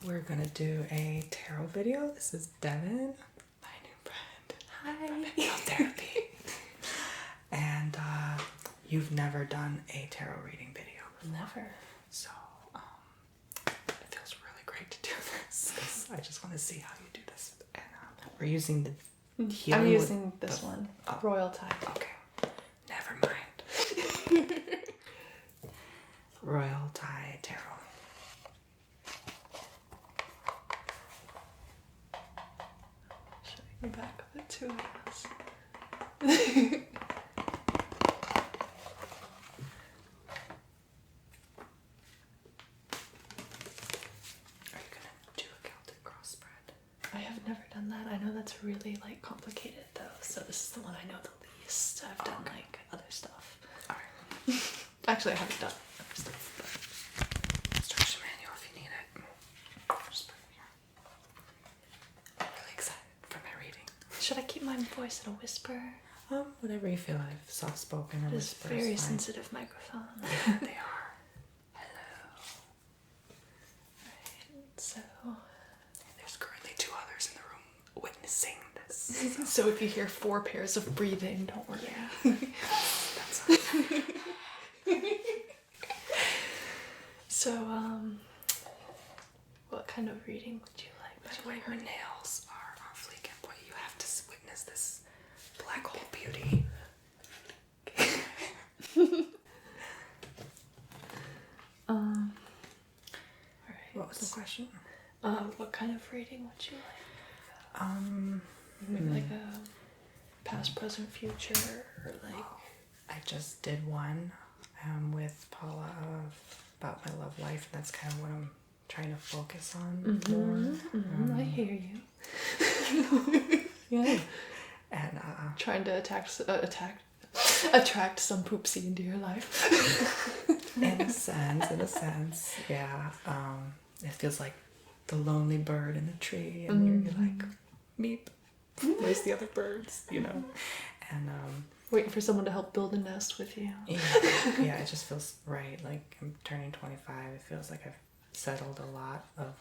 We're gonna do a tarot video. This is Devin, my new friend. Hi. Therapy. And you've never done a tarot reading video before. Never. So it feels really great to do this because I just want to see how you do this. And we're using the healing. I'm using this one, Royal Tide. Okay, never mind. Royal Tide Tarot. Should I go back a bit too, I guess? Are you gonna do a Celtic cross spread? I have never done that. I know that's really like complicated though, so this is the one I know the least. I've done like other stuff. Alright. Actually, I haven't done other stuff, but Instruction manual if you need it. Just put it here. I'm really excited for my reading. should I keep my voice at a whisper? Whatever you feel like, soft spoken or It is whisper. very is fine. sensitive microphone. Yeah, they are. Hello. Right, so There's currently 2 others in the room witnessing this. so if you hear 4 pairs of breathing, don't worry. Yeah. That's So, what kind of reading would you like? By the way, her nails are on fleek and point. You have to witness this black hole beauty. Alright. What was the question? What kind of reading would you like? Maybe like a past, present, future, or like... I just did one with Paula about my love life. That's kind of what I'm trying to focus on more. I hear you. Yeah. And Trying to attract some poopsie into your life. in a sense, yeah. It feels like the lonely bird in the tree, and you're like, meep. Where's the other birds? You know, and Waiting for someone to help build a nest with you. yeah, it just feels right. Like I'm turning 25. It feels like I've settled a lot of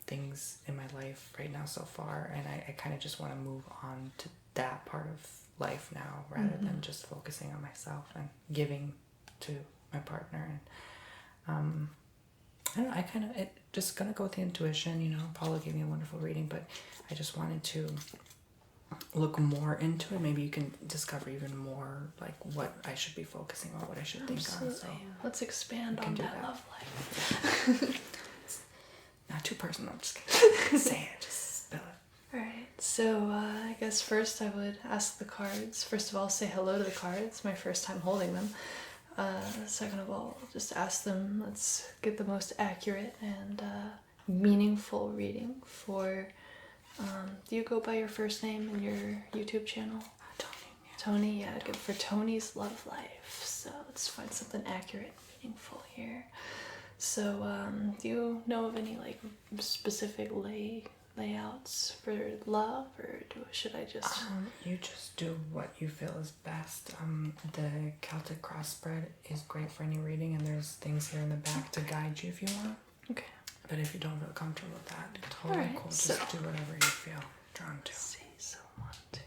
things in my life right now so far, and I kind of just want to move on to that part of life now rather than just focusing on myself and giving to my partner. And I don't know, I kind of just gonna go with the intuition. You know, Paula gave me a wonderful reading, but I just wanted to look more into it. Maybe you can discover even more like what I should be focusing on, what I should think on. So Let's expand on that love life. not too personal, I'm just kidding. Say it, just spill it. Alright, so I guess first I would ask the cards. First of all, say hello to the cards, my first time holding them. Second of all, just ask them, let's get the most accurate and meaningful reading for, do you go by your first name in your YouTube channel? Tony, yeah, good for Tony's love life. So let's find something accurate and meaningful here. So, do you know of any like specific layouts for love, or should I just... You just do what you feel is best. The Celtic cross spread is great for any reading, and there's things here in the back to guide you if you want. Okay. But if you don't feel comfortable with that, totally Alright, cool. so Just do whatever you feel drawn to. let's see, so 1, 2,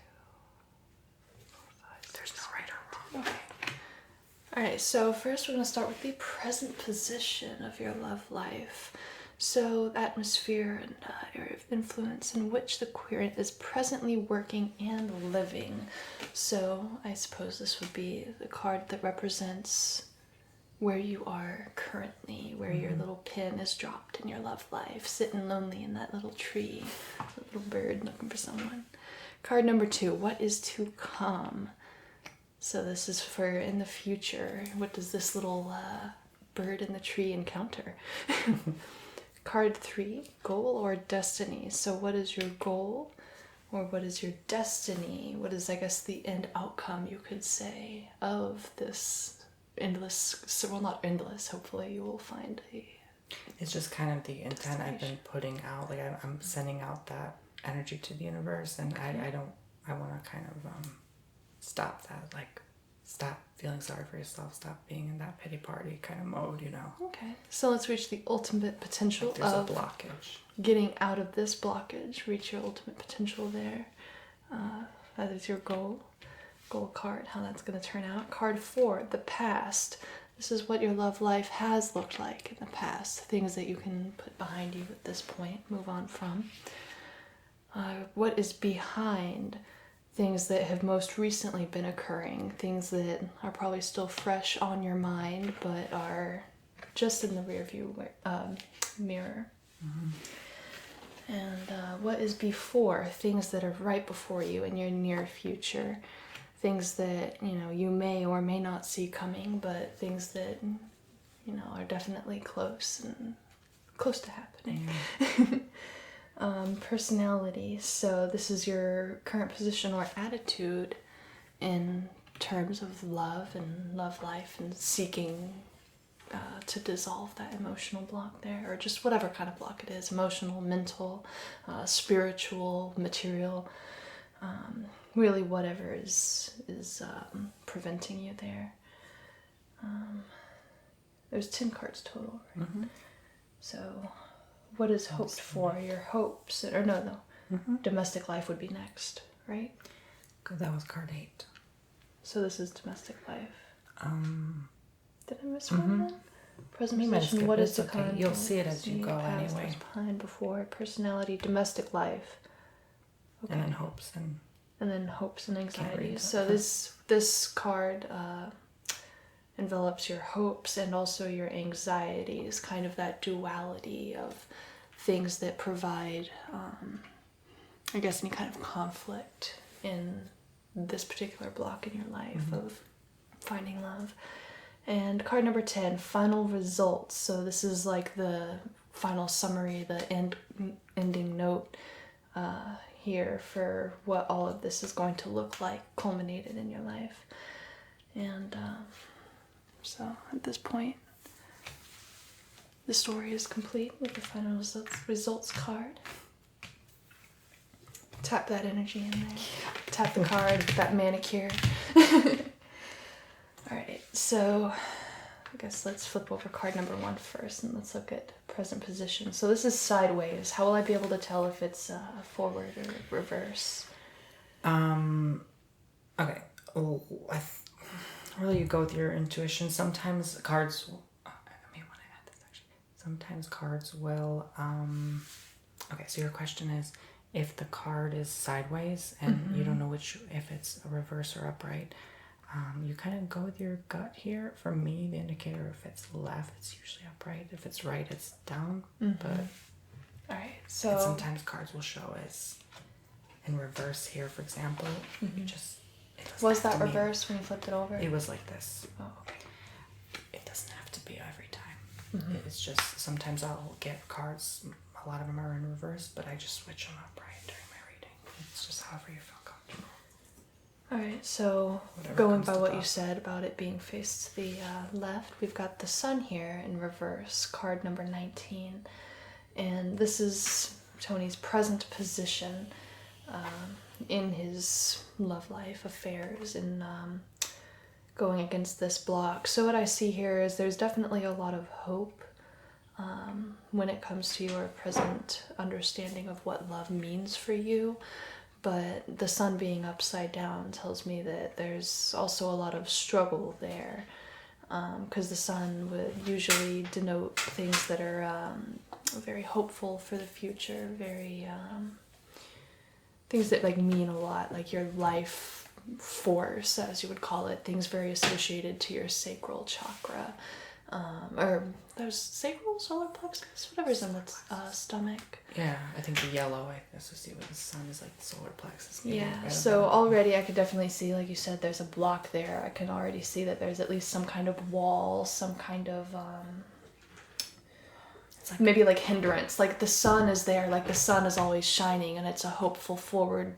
4, 5, 6. There's no right or wrong. Okay. Alright, so first we're going to start with the present position of your love life. So, atmosphere and area of influence in which the querent is presently working and living. So, I suppose this would be the card that represents where you are currently, where your little pin is dropped in your love life, sitting lonely in that little tree, a little bird looking for someone. Card number 2, what is to come? So this is for in the future. What does this little bird in the tree encounter? Card 3, goal or destiny. So what is your goal, or what is your destiny? What is, I guess, the end outcome, you could say, of this endless, well, not endless, hopefully you will find a... It's just kind of the intent I've been putting out. Like I'm sending out that energy to the universe, and I want to kind of stop that like stop feeling sorry for yourself, stop being in that pity party kind of mode, you know. Okay, so let's reach the ultimate potential Like there's of a blockage. Getting out of this blockage. Reach your ultimate potential there. That is your goal card, how that's going to turn out. Card 4, the past. This is what your love life has looked like in the past. Things that you can put behind you at this point, move on from. What is behind? Things that have most recently been occurring, things that are probably still fresh on your mind, but are just in the rearview mirror. Mm-hmm. And what is before? Things that are right before you in your near future. Things that, you may or may not see coming, but things that, are definitely close to happening. Personality. So this is your current position or attitude in terms of love and love life and seeking to dissolve that emotional block there, or just whatever kind of block it is, emotional, mental, spiritual, material, really whatever is preventing you there. There's 10 cards total, right? Mm-hmm. So what is hoped for? Your hopes, or no. Mm-hmm. Domestic life would be next, right? Because that was card 8. So this is domestic life. Did I miss mm-hmm. one then? Present position, what is the okay. content? You'll see it as you go past, anyway. Behind, before, personality, domestic life. Okay. And then hopes and anxieties. So this card envelops your hopes and also your anxieties, kind of that duality of things that provide, I guess, any kind of conflict in this particular block in your life. Mm-hmm. Of finding love. And card number 10, final results. So this is like the final summary, the ending note here for what all of this is going to look like culminated in your life. And so at this point, the story is complete with the final results card. Tap that energy in there. Tap the card, that manicure. Alright, so I guess let's flip over card number 1 first and let's look at present position. So this is sideways. How will I be able to tell if it's forward or reverse? Okay. Really, you go with your intuition. Sometimes cards... I may want to add this, actually. Sometimes cards will... Okay, so your question is, if the card is sideways and mm-hmm. you don't know if it's a reverse or upright, you kind of go with your gut here. For me, the indicator, if it's left, it's usually upright. If it's right, it's down. Mm-hmm. But all right, so and sometimes cards will show as in reverse here, for example. Mm-hmm. You just was that reverse when you flipped it over? It was like this. Oh, okay. It doesn't have to be every time. Mm-hmm. It's just sometimes I'll get cards. A lot of them are in reverse, but I just switch them upright during my reading. It's just however you feel comfortable. Alright, so going by what you said about it being faced to the left, we've got the sun here in reverse, card number 19. And this is Tony's present position in his love life affairs and going against this block. So what I see here is there's definitely a lot of hope when it comes to your present understanding of what love means for you. But the sun being upside down tells me that there's also a lot of struggle there, because the sun would usually denote things that are very hopeful for the future, very things that like mean a lot, like your life force, as you would call it, things very associated to your sacral chakra, or there's sacral, solar plexus, whatever's in the stomach. Yeah, I think the yellow I associate with the sun is like the solar plexus. Yeah, so already I could definitely see, like you said, there's a block there. I can already see that there's at least some kind of wall, some kind of it's like maybe like hindrance. Like the sun is there, like the sun is always shining, and it's a hopeful, forward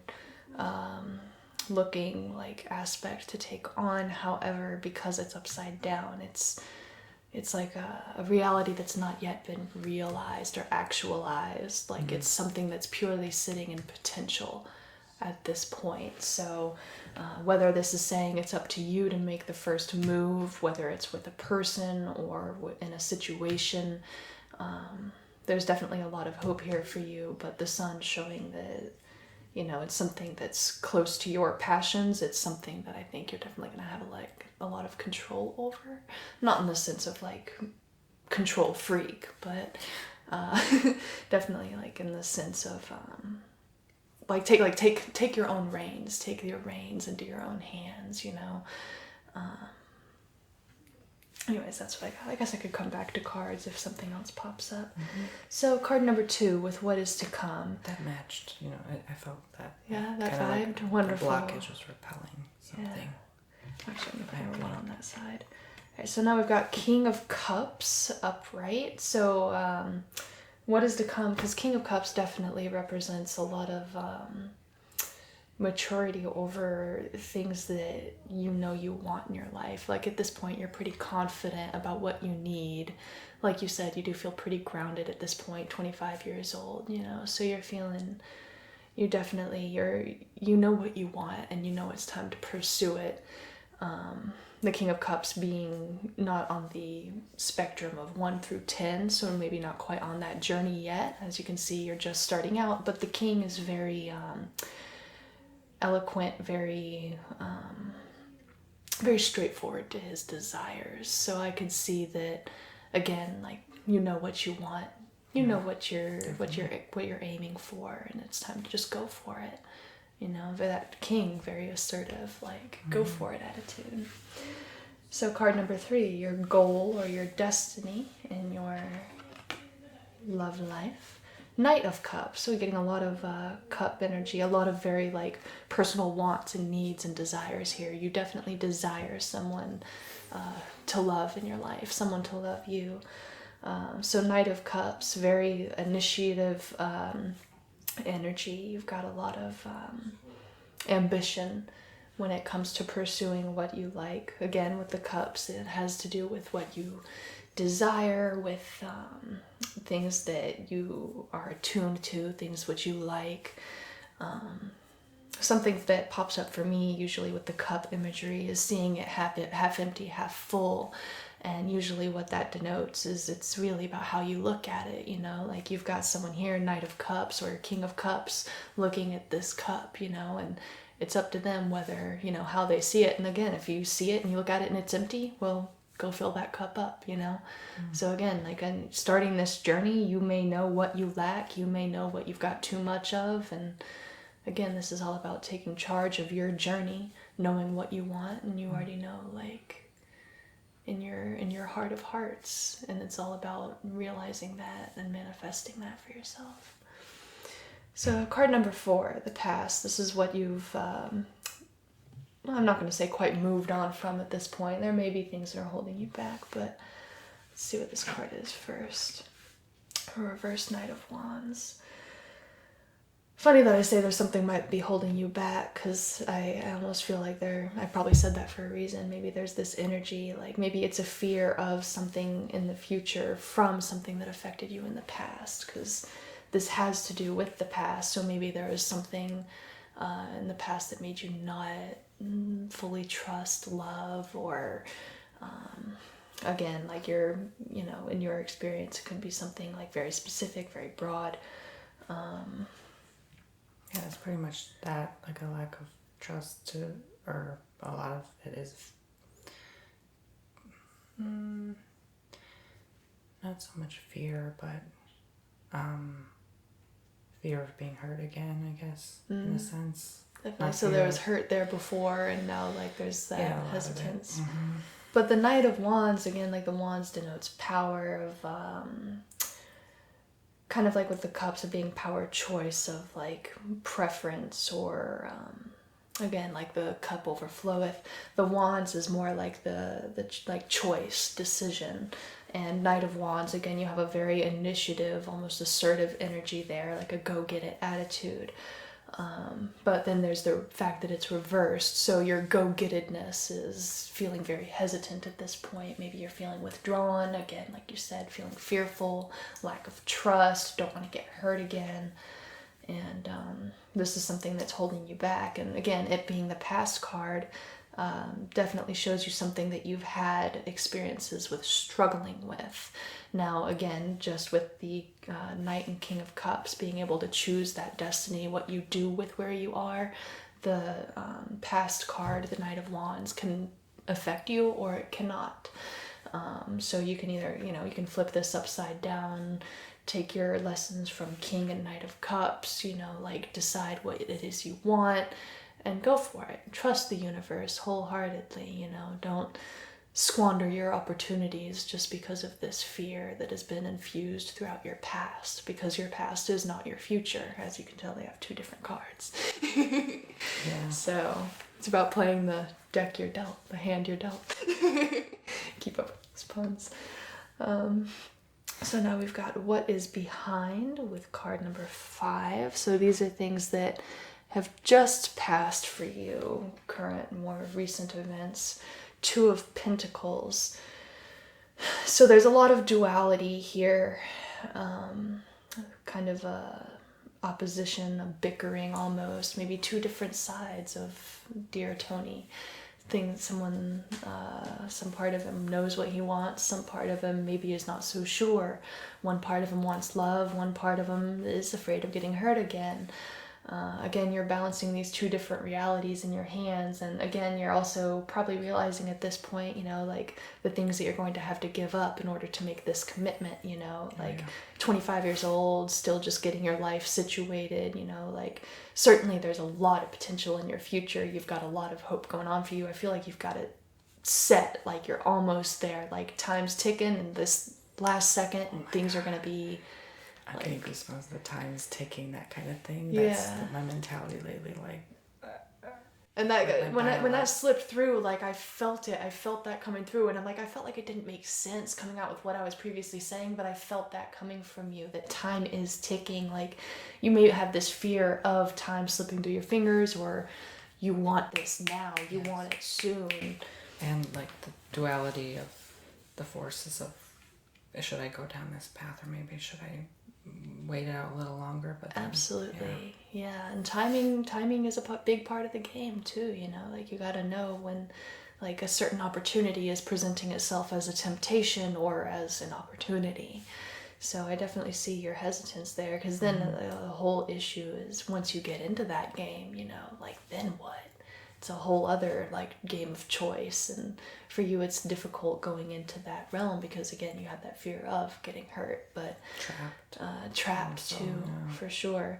looking like aspect to take on. However, because it's upside down, it's like a reality that's not yet been realized or actualized. Like it's something that's purely sitting in potential at this point. So whether this is saying it's up to you to make the first move, whether it's with a person or in a situation, there's definitely a lot of hope here for you. But the sun's showing that, it's something that's close to your passions. It's something that I think you're definitely going to have like a lot of control over. Not in the sense of like control freak, but definitely like in the sense of take your own reins, take your reins into your own hands, Anyways, that's what I got. I guess I could come back to cards if something else pops up. Mm-hmm. So card number 2 with what is to come. That matched, I felt that. Yeah, that vibed. Like wonderful. The blockage was repelling something. Yeah. Actually, I'm going to put one on that side. Okay, so now we've got King of Cups upright. So what is to come? Because King of Cups definitely represents a lot of maturity over things that you want in your life. Like at this point, you're pretty confident about what you need. Like you said, you do feel pretty grounded at this point, 25 years old, so you're feeling, you know what you want, and it's time to pursue it. The King of Cups being not on the spectrum of 1 through 10, so maybe not quite on that journey yet. As you can see, you're just starting out, but the King is very eloquent, very very straightforward to his desires. So I could see that, again, like what you want, what you're aiming for, and it's time to just go for it. That King, very assertive, like go for it attitude. So card number 3, your goal or your destiny in your love life. Knight of Cups. So we're getting a lot of cup energy, a lot of very like personal wants and needs and desires here. You definitely desire someone to love in your life, someone to love you. So Knight of Cups, very initiative energy. You've got a lot of ambition when it comes to pursuing what you like. Again, with the cups, it has to do with what you desire, with things that you are attuned to, things which you like. Something that pops up for me usually with the cup imagery is seeing it half empty, half full. And usually what that denotes is it's really about how you look at it, like you've got someone here, Knight of Cups or King of Cups, looking at this cup, and it's up to them whether, how they see it. And again, if you see it and you look at it and it's empty, well, go fill that cup up, So again, like starting this journey, you may know what you lack, you may know what you've got too much of. And again, this is all about taking charge of your journey, knowing what you want, and you already know, like, in your heart of hearts, and it's all about realizing that and manifesting that for yourself. So card number 4, the past. This is what you've I'm not going to say quite moved on from at this point. There may be things that are holding you back, but let's see what this card is first. A reverse Knight of Wands. Funny that I say there's something might be holding you back, because I almost feel like I probably said that for a reason. Maybe there's this energy, like maybe it's a fear of something in the future from something that affected you in the past, because this has to do with the past. So maybe there is something in the past that made you not fully trust love, or again, like in your experience, it could be something like very specific, very broad. Yeah, it's pretty much that, like a lack of trust or a lot of it is not so much fear, but fear of being hurt again, I guess, in a sense. Definitely. So there was hurt there before, and now like there's that hesitance. Mm-hmm. But the Knight of Wands, again, like the Wands denotes power of kind of like with the cups of being power choice of like preference, or again, like the cup overfloweth. The Wands is more like the like choice, decision. And Knight of Wands, again, you have a very initiative, almost assertive energy there, like a go-get-it attitude. But then there's the fact that it's reversed. So your go-gettedness is feeling very hesitant at this point. Maybe you're feeling withdrawn, again, like you said, feeling fearful, lack of trust, don't want to get hurt again. And this is something that's holding you back. And again, it being the past card definitely shows you something that you've had experiences with struggling with. Now, again, just with the Knight and King of Cups, being able to choose that destiny, what you do with where you are, the past card, the Knight of Wands, can affect you or it cannot. So you can either, you can flip this upside down, take your lessons from King and Knight of Cups, decide what it is you want and go for it. Trust the universe wholeheartedly, don't squander your opportunities just because of this fear that has been infused throughout your past, because your past is not your future. As you can tell, they have two different cards. Yeah. So it's about playing the deck you're dealt, the hand you're dealt. Keep up with those puns. So now we've got what is behind with card number 5. So these are things that have just passed for you, current, more recent events. 2 of Pentacles. So there's a lot of duality here, kind of a opposition, a bickering almost, maybe 2 different sides of Dear Tony. Some part of him knows what he wants, some part of him maybe is not so sure. One part of him wants love, one part of him is afraid of getting hurt again. Again, you're balancing these 2 different realities in your hands, and again, you're also probably realizing at this point, the things that you're going to have to give up in order to make this commitment, 25 years old, still just getting your life situated, certainly there's a lot of potential in your future. You've got a lot of hope going on for you. I feel like you've got it set, like you're almost there, like time's ticking, and this last second, things are going to be... I'm getting goosebumps. The time's ticking, that kind of thing. That's my mentality lately. And that when that slipped through, I felt it. I felt that coming through, and I'm I felt like it didn't make sense coming out with what I was previously saying, but I felt that coming from you. That time is ticking. You may have this fear of time slipping through your fingers, or you want this now. You want it soon. And the duality of the forces of, should I go down this path, or maybe should I wait it out a little longer? But then, absolutely, yeah. And timing is a big part of the game too. You got to know when a certain opportunity is presenting itself as a temptation or as an opportunity. So I definitely see your hesitance there, because then the whole issue is once you get into that game, then what? It's a whole other game of choice, and for you it's difficult going into that realm because again you have that fear of getting hurt, but trapped too, for sure.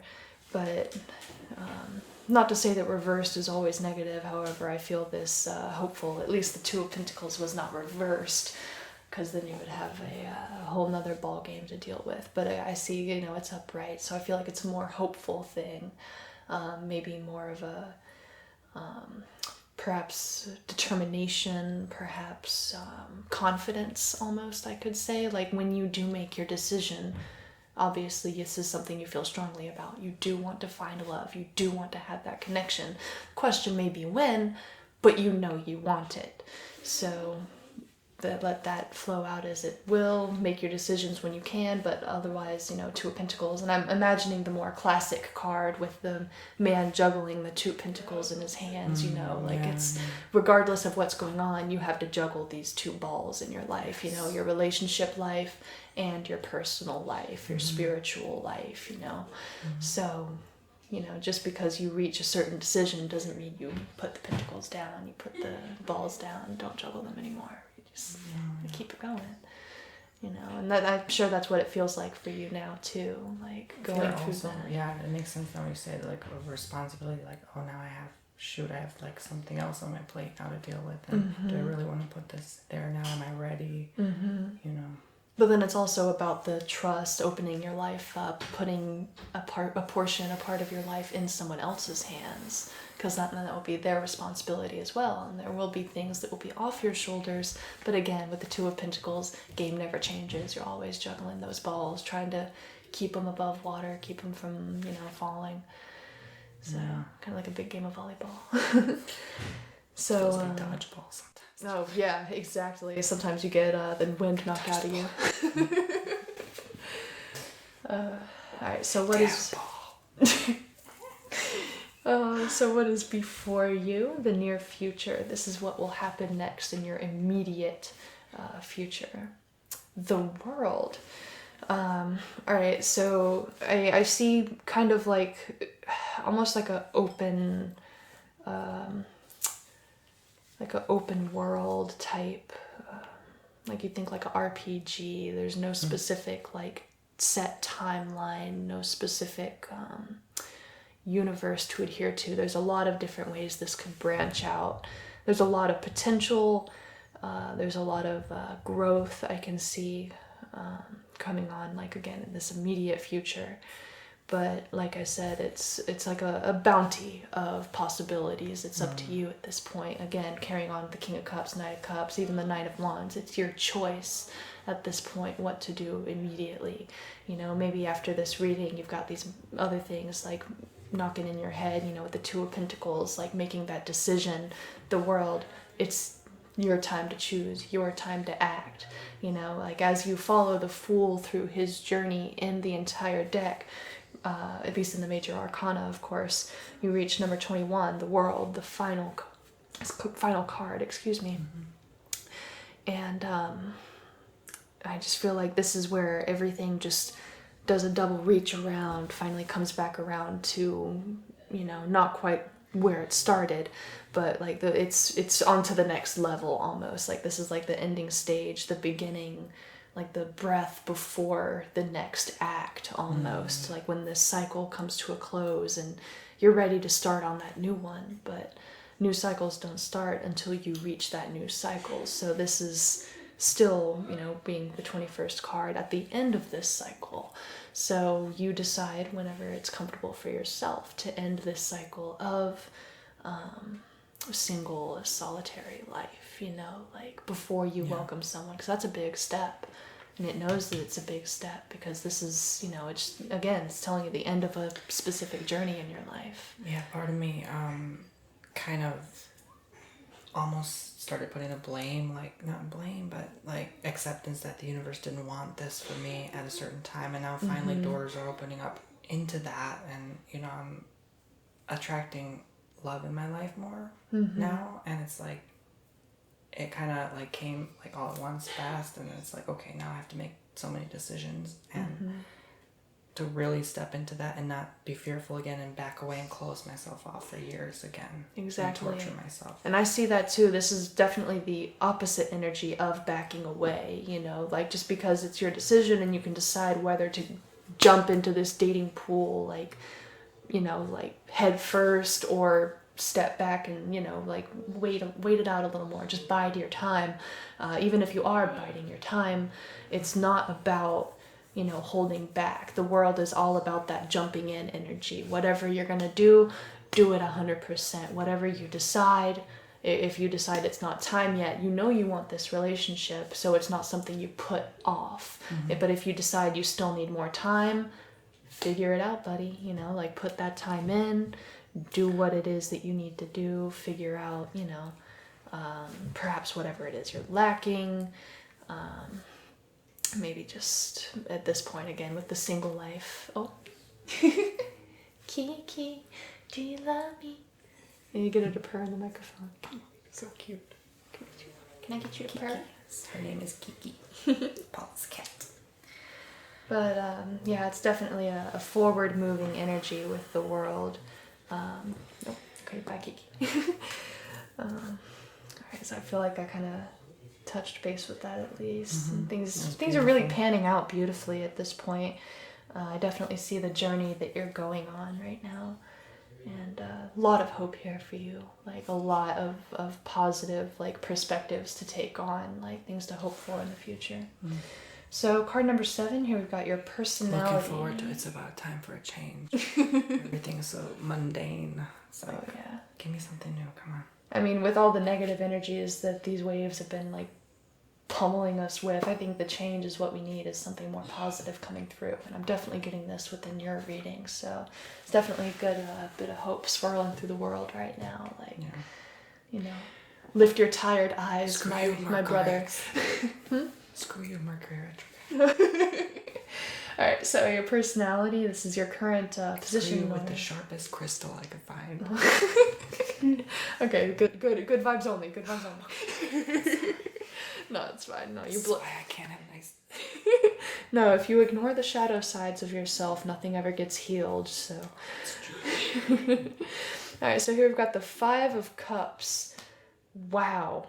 But not to say that reversed is always negative. However, I feel this hopeful. At least the 2 of Pentacles was not reversed, because then you would have a whole nother ball game to deal with. But I see it's upright, so I feel like it's a more hopeful thing, maybe more of a perhaps determination, perhaps confidence almost, I could say. When you do make your decision, obviously this is something you feel strongly about. You do want to find love. You do want to have that connection. The question may be when, but you want it. So let that flow out as it will. Make your decisions when you can, but otherwise, 2 of Pentacles. And I'm imagining the more classic card with the man juggling the 2 Pentacles in his hands, it's regardless of what's going on, you have to juggle these 2 balls in your life, your relationship life and your personal life, your spiritual life, So, just because you reach a certain decision doesn't mean you put the Pentacles down, you put the balls down, don't juggle them anymore. Just keep it going, and I'm sure that's what it feels like for you now too, going through also, that. Yeah, it makes sense now when you say it, a responsibility, now I have something else on my plate now to deal with, and do I really want to put this there now? Am I ready? But then it's also about the trust, opening your life up, putting a part of your life in someone else's hands, because that will be their responsibility as well. And there will be things that will be off your shoulders. But again, with the 2 of Pentacles, game never changes. You're always juggling those balls, trying to keep them above water, keep them from, falling. So kind of like a big game of volleyball. So feels like dodgeball sometimes. Oh yeah, exactly. Sometimes you get the wind knocked out of you. All right. So what is? So what is before you? The near future. This is what will happen next in your immediate future. The world. All right, so I see kind of like almost like a open, like a open world type. Like you think like a RPG. There's no specific like set timeline, no specific universe to adhere to. There's a lot of different ways this could branch out. There's a lot of potential. There's a lot of growth I can see coming on, like again in this immediate future. But like I said, it's like a bounty of possibilities. It's up to you at this point. Again, carrying on the King of Cups, Knight of Cups, even the Knight of Wands. It's your choice at this point what to do immediately. You know, maybe after this reading, you've got these other things like knocking in your head, you know, with the Two of Pentacles, like making that decision. The world, it's your time to choose, your time to act. You know, like as you follow the Fool through his journey in the entire deck, at least in the major arcana, of course, you reach number 21, the world, the final card, excuse me. And I just feel like this is where everything just does a double reach around, finally comes back around to, you know, not quite where it started, but like it's onto the next level almost. Like this is like the ending stage, the beginning, like the breath before the next act almost. Like when this cycle comes to a close and you're ready to start on that new one, but new cycles don't start until you reach that new cycle. So this is still, you know, being the 21st card at the end of this cycle. So you decide whenever it's comfortable for yourself to end this cycle of single, solitary life, you know, like before you welcome someone, because that's a big step. And it knows that it's a big step because this is, you know, it's, again, it's telling you the end of a specific journey in your life. Yeah, part of me kind of almost started putting a blame, like not blame, but like acceptance that the universe didn't want this for me at a certain time. And now finally doors are opening up into that. And, you know, I'm attracting love in my life more now. And it's like, it kind of like came like all at once fast, and it's like, okay, now I have to make so many decisions and to really step into that and not be fearful again and back away and close myself off for years again. Exactly. And torture myself. And I see that too. This is definitely the opposite energy of backing away, you know, like just because it's your decision and you can decide whether to jump into this dating pool, like, you know, like head first or step back and, you know, like wait it out a little more, just bide your time. Even if you are biding your time, it's not about, you know, holding back. The world is all about that jumping in energy. Whatever you're gonna do it 100%. Whatever you decide, if you decide it's not time yet, you know you want this relationship, so it's not something you put off. But if you decide you still need more time, figure it out, buddy. You know, like put that time in, do what it is that you need to do, figure out, you know, perhaps whatever it is you're lacking. Maybe just at this point again with the single life. Oh, Kiki, do you love me? And you get her to purr in the microphone. So cute. Can I get you to purr? Her name is Kiki. Paul's cat. But yeah, it's definitely a forward-moving energy with the world. Okay, bye, Kiki. Alright, so I feel like I kind of touched base with that at least. And things are really panning out beautifully at this point. I definitely see the journey that you're going on right now. And a lot of hope here for you. Like a lot of positive like perspectives to take on, like things to hope for in the future. So card number 7, here we've got your personality. Looking forward to it's about time for a change. Everything is so mundane. It's like, give me something new, come on. I mean, with all the negative energies that these waves have been like pummeling us with, I think the change is what we need, is something more positive coming through. And I'm definitely getting this within your reading. So it's definitely a good bit of hope swirling through the world right now. Like, you know, lift your tired eyes, my brother. Screw you, Mercury retrograde. All right, so your personality, this is your current position. With the sharpest crystal I could find. Okay, good vibes only. Good vibes only. No, it's fine. No, That's why I can't have nice. No, if you ignore the shadow sides of yourself, nothing ever gets healed. So. That's true. All right, so here we've got the 5 of Cups. Wow.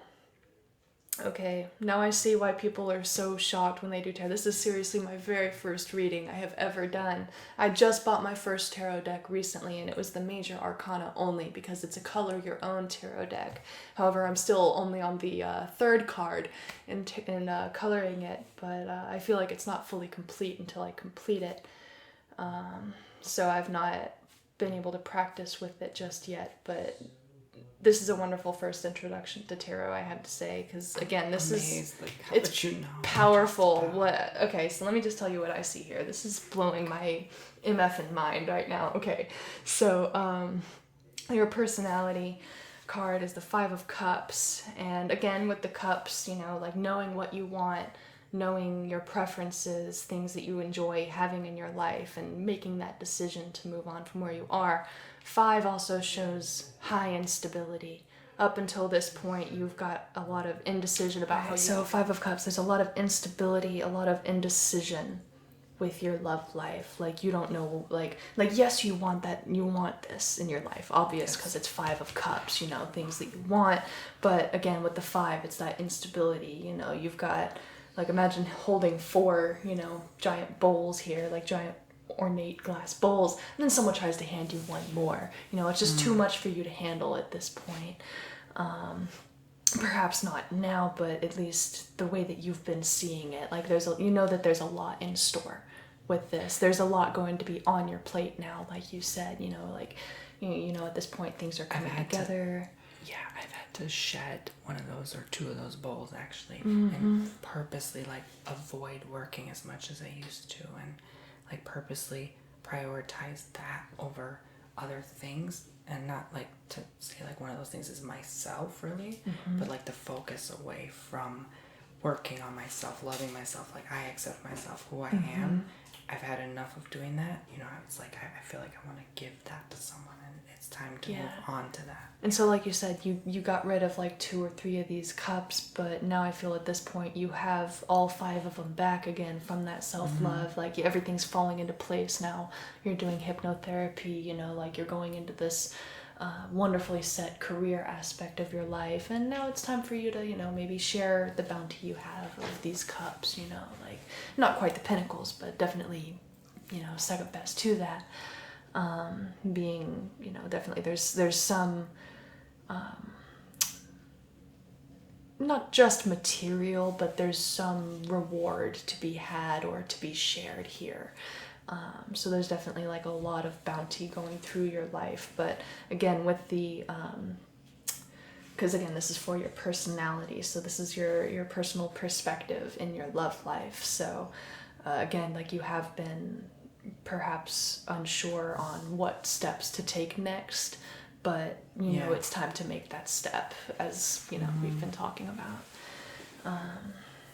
Okay, now I see why people are so shocked when they do tarot. This is seriously my very first reading I have ever done. I just bought my first tarot deck recently, and it was the Major Arcana only because it's a color your own tarot deck. However, I'm still only on the 3rd card in coloring it, but I feel like it's not fully complete until I complete it. So I've not been able to practice with it just yet, but this is a wonderful first introduction to tarot, I have to say, because again, this is it's powerful. Okay, so let me just tell you what I see here. This is blowing my MF in mind right now. Okay, so your personality card is the 5 of Cups, and again with the cups, you know, like knowing what you want, knowing your preferences, things that you enjoy having in your life, and making that decision to move on from where you are. 5 also shows high instability. Up until this point, you've got a lot of indecision about how you... So 5 of Cups, there's a lot of instability, a lot of indecision with your love life. Like, you don't know, like yes, you want that, you want this in your life, obvious, because it's 5 of Cups, you know, things that you want. But again, with the 5, it's that instability, you know, you've got, like, imagine holding 4, you know, giant bowls here, like giant ornate glass bowls, and then someone tries to hand you one more. You know, it's just too much for you to handle at this point. Perhaps not now, but at least the way that you've been seeing it, like you know that there's a lot in store with this. There's a lot going to be on your plate now, like you said, you know, like, you know, at this point things are coming together. I've had to shed one of those or 2 of those bowls actually, and purposely like avoid working as much as I used to, and like purposely prioritize that over other things, and not like to say like one of those things is myself really, but like the focus away from working on myself, loving myself, like I accept myself, who I am. I've had enough of doing that, you know. It's like I feel like I want to give that to someone, and it's time to move on to that. And so, like you said, you got rid of like 2 or 3 of these cups, but now I feel at this point you have all 5 of them back again from that self-love. Like, everything's falling into place now. You're doing hypnotherapy, you know, like you're going into this wonderfully set career aspect of your life, and now it's time for you to, you know, maybe share the bounty you have of these cups, you know, like not quite the pinnacles, but definitely, you know, second best to that. Being, you know, definitely there's some not just material, but there's some reward to be had or to be shared here. So there's definitely like a lot of bounty going through your life. But again, with the, because again, this is for your personality. So this is your personal perspective in your love life. So again, like you have been perhaps unsure on what steps to take next, but you know, it's time to make that step, as you know, we've been talking about.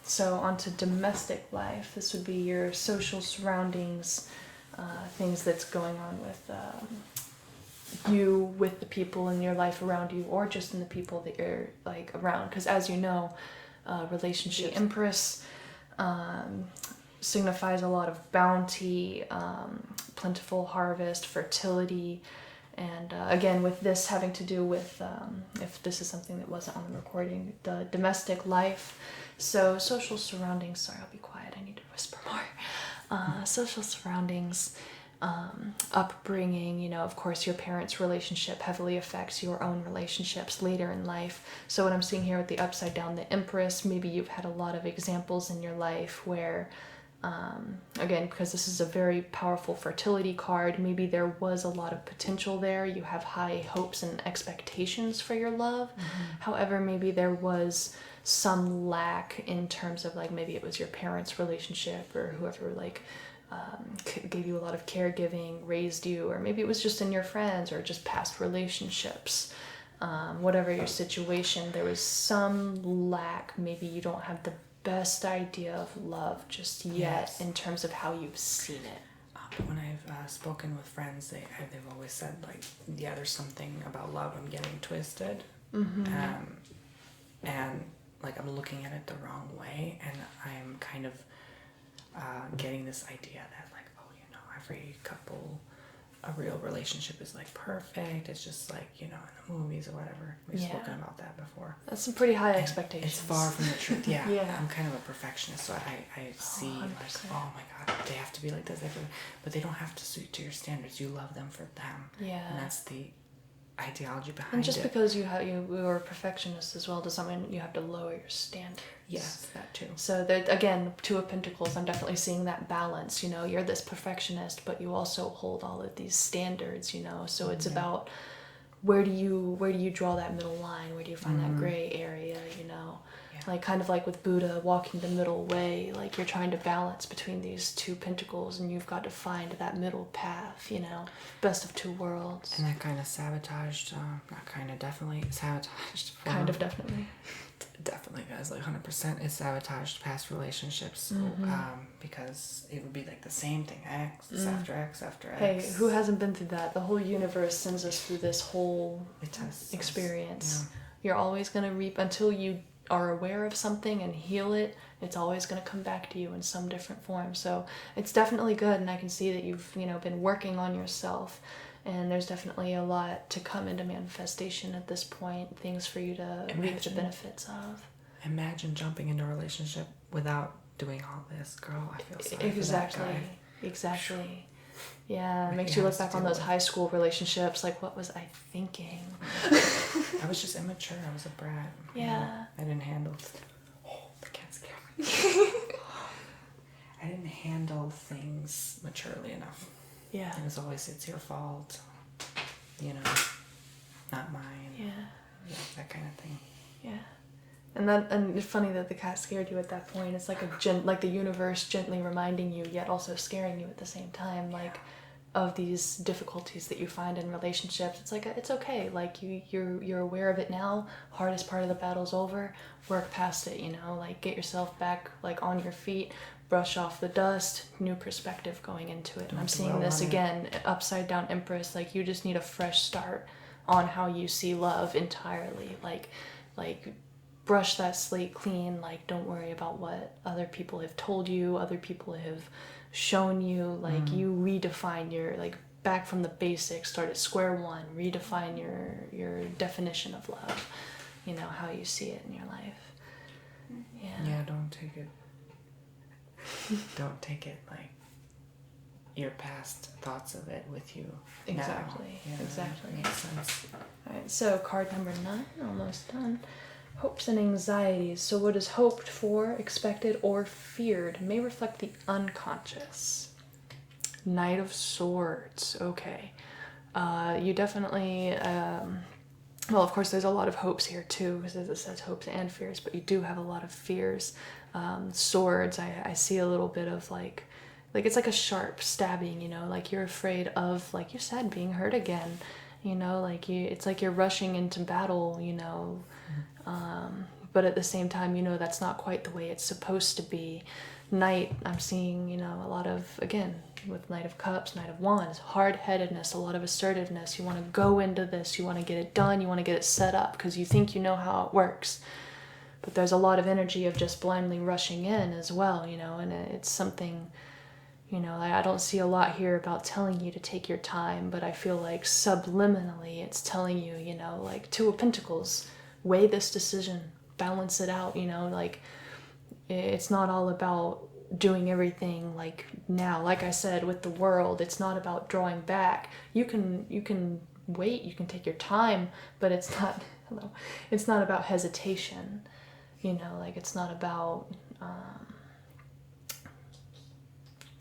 So onto domestic life, this would be your social surroundings, things that's going on with you, with the people in your life around you, or just in the people that you're like around. Because as you know, relationship Empress signifies a lot of bounty, plentiful harvest, fertility. And again, with this having to do with, if this is something that wasn't on the recording, the domestic life. So social surroundings, sorry, I'll be quiet, I need to whisper more. Social surroundings, upbringing, you know, of course your parents' relationship heavily affects your own relationships later in life. So what I'm seeing here with the upside down, the Empress, maybe you've had a lot of examples in your life where, again, because this is a very powerful fertility card, maybe there was a lot of potential there. You have high hopes and expectations for your love. However, maybe there was some lack in terms of, like, maybe it was your parents' relationship or whoever, like, gave you a lot of caregiving, raised you, or maybe it was just in your friends or just past relationships. Whatever your situation, there was some lack. Maybe you don't have the best idea of love just yet in terms of how you've seen it. When I've spoken with friends, they've always said, like, yeah, there's something about love I'm getting twisted. And, like, I'm looking at it the wrong way, and I'm kind of getting this idea that, like, oh, you know, every couple, a real relationship is, like, perfect. It's just, like, you know, in the movies or whatever. We've spoken about that before. That's some pretty high expectations. It's far from the truth. Yeah. Yeah. I'm kind of a perfectionist, so I see, 100%. like, oh my God, they have to be like this. But they don't have to suit to your standards. You love them for them. Yeah. And that's the ideology behind it. And just because you are a perfectionist as well doesn't mean you have to lower your standards. Yes, that too. So that, again, Two of Pentacles, I'm definitely seeing that balance. You know, you're this perfectionist, but you also hold all of these standards. You know, so it's about where do you draw that middle line? Where do you find that gray area? You know, like kind of like with Buddha walking the middle way. Like you're trying to balance between these two pentacles, and you've got to find that middle path. You know, best of two worlds. And that kind of sabotaged, not kind of, definitely sabotaged. Kind of, definitely. Definitely, guys, like 100% is sabotaged past relationships. Because it would be like the same thing, X after X after X. Hey, who hasn't been through that? The whole universe sends us through this whole experience. Yeah. You're always going to reap until you are aware of something and heal it. It's always going to come back to you in some different form. So it's definitely good, and I can see that you've been working on yourself. And there's definitely a lot to come into manifestation at this point, things for you to reap the benefits of. Imagine jumping into a relationship without doing all this, girl. I feel sorry for that guy. Exactly. Yeah, it makes you look back on those high school relationships, like, what was I thinking? I was just immature. I was a brat. Yeah. I didn't handle... Oh, the cat's scared me. I didn't handle things maturely enough. Yeah. It was always, it's your fault, you know, not mine. Yeah. Yeah, that kind of thing. Yeah. And it's funny that the cat scared you at that point. It's like like the universe gently reminding you, yet also scaring you at the same time, like of these difficulties that you find in relationships. It's like, it's okay. Like you're aware of it now. Hardest part of the battle's over. Work past it, you know, like get yourself back like on your feet. Brush off the dust, new perspective going into it. And I'm seeing this again, upside down Empress, like you just need a fresh start on how you see love entirely. Like brush that slate clean, like don't worry about what other people have told you, other people have shown you, like you redefine your, like back from the basics, start at square one, redefine your definition of love, you know, how you see it in your life. Yeah, don't take it like your past thoughts of it with you. Exactly. Yeah, exactly. Makes sense. All right, so card number 9, almost done. Hopes and anxieties. So what is hoped for, expected, or feared may reflect the unconscious. Knight of Swords. Okay. You definitely... well, of course, there's a lot of hopes here, too, because it says hopes and fears, but you do have a lot of fears. Swords, I see a little bit of, like it's like a sharp stabbing, you know, like you're afraid of, like you said, being hurt again, you know, like it's like you're rushing into battle, you know, but at the same time, you know, that's not quite the way it's supposed to be. Knight, I'm seeing, you know, a lot of, again, with Knight of Cups, Knight of Wands, hard-headedness, a lot of assertiveness. You want to go into this, you want to get it done, you want to get it set up because you think you know how it works. But there's a lot of energy of just blindly rushing in as well, you know, and it's something, you know, I don't see a lot here about telling you to take your time, but I feel like subliminally it's telling you, you know, like Two of Pentacles, weigh this decision, balance it out, you know, like it's not all about doing everything like now. Like I said, with the World, it's not about drawing back. You can wait, you can take your time, but it's not about hesitation. You know, like it's not about